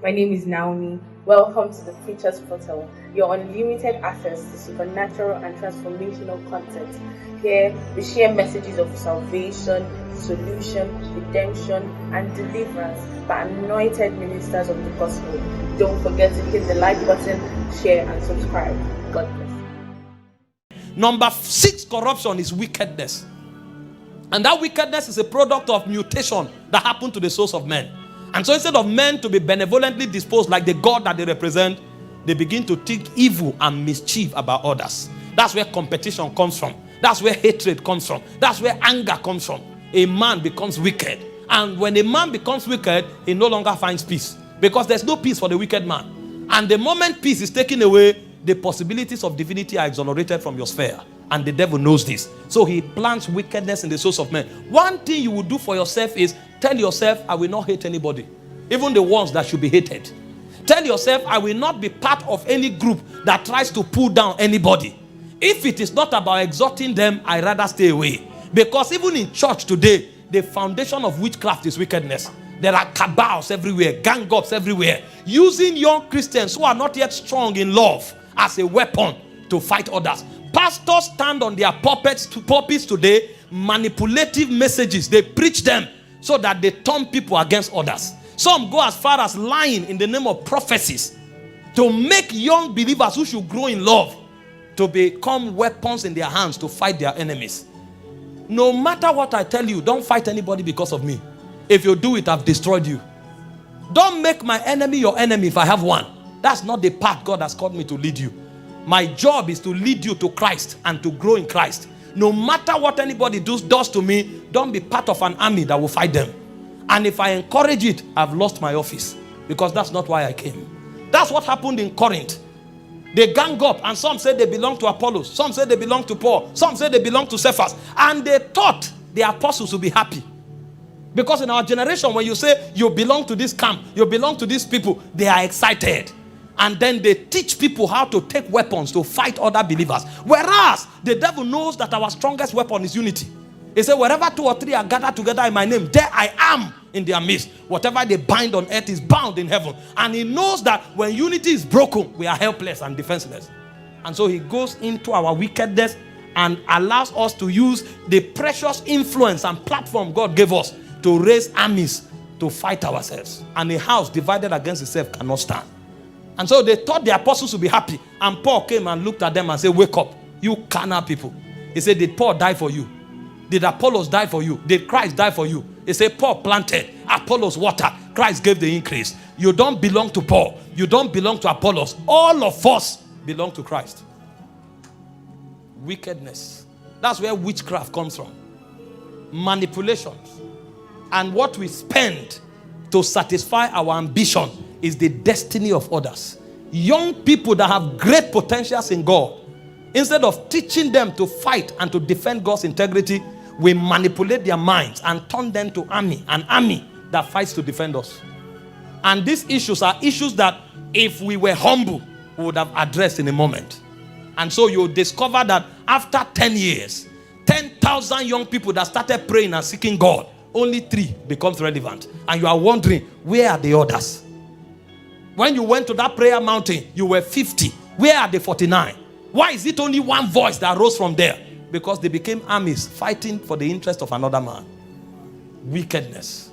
My name is Naomi. Welcome to the Preacher's Portal, your unlimited access to supernatural and transformational content. Here, we share messages of salvation, solution, redemption, and deliverance by anointed ministers of the gospel. Don't forget to hit the like button, share, and subscribe. God bless. Number 6 corruption is wickedness. And that wickedness is a product of mutation that happened to the souls of men. And so instead of men to be benevolently disposed like the God that they represent, they begin to think evil and mischief about others. That's where competition comes from. That's where hatred comes from. That's where anger comes from. A man becomes wicked. And when a man becomes wicked, he no longer finds peace. Because there's no peace for the wicked man. And the moment peace is taken away, the possibilities of divinity are exonerated from your sphere. And the devil knows this. So he plants wickedness in the souls of men. One thing you will do for yourself is tell yourself, I will not hate anybody. Even the ones that should be hated. Tell yourself, I will not be part of any group that tries to pull down anybody. If it is not about exhorting them, I rather stay away. Because even in church today, the foundation of witchcraft is wickedness. There are cabals everywhere, gang-ups everywhere, using young Christians who are not yet strong in love as a weapon to fight others. Pastors stand on their pulpits today, manipulative messages. They preach them so that they turn people against others. Some go as far as lying in the name of prophecies to make young believers who should grow in love to become weapons in their hands to fight their enemies. No matter what I tell you, don't fight anybody because of me. If you do it, I've destroyed you. Don't make my enemy your enemy if I have one. That's not the path God has called me to lead you. My job is to lead you to Christ and to grow in Christ. No matter what anybody does to me, don't be part of an army that will fight them. And if I encourage it, I've lost my office. Because that's not why I came. That's what happened in Corinth. They gang up and some said they belong to Apollos. Some said they belong to Paul. Some said they belong to Cephas. And they thought the apostles would be happy. Because in our generation, when you say you belong to this camp, you belong to these people, they are excited. And then they teach people how to take weapons to fight other believers. Whereas the devil knows that our strongest weapon is unity. He said, wherever 2 or 3 are gathered together in my name, there I am in their midst. Whatever they bind on earth is bound in heaven. And he knows that when unity is broken, we are helpless and defenseless. And so he goes into our wickedness and allows us to use the precious influence and platform God gave us to raise armies to fight ourselves. And a house divided against itself cannot stand. And so they thought the apostles would be happy. And Paul came and looked at them and said, wake up, you carnal people. He said, did Paul die for you? Did Apollos die for you? Did Christ die for you? He said, Paul planted, Apollos watered, Christ gave the increase. You don't belong to Paul. You don't belong to Apollos. All of us belong to Christ. Wickedness. That's where witchcraft comes from. Manipulations. And what we spend to satisfy our ambition is the destiny of others. Young people that have great potentials in God, instead of teaching them to fight and to defend God's integrity, we manipulate their minds and turn them to an army that fights to defend us. And these issues are issues that if we were humble, we would have addressed in a moment. And so you'll discover that after 10 years, 10,000 young people that started praying and seeking God, only 3 becomes relevant. And you are wondering, where are the others? When you went to that prayer mountain, you were 50. Where are the 49? Why is it only one voice that rose from there? Because they became armies fighting for the interest of another man. Wickedness.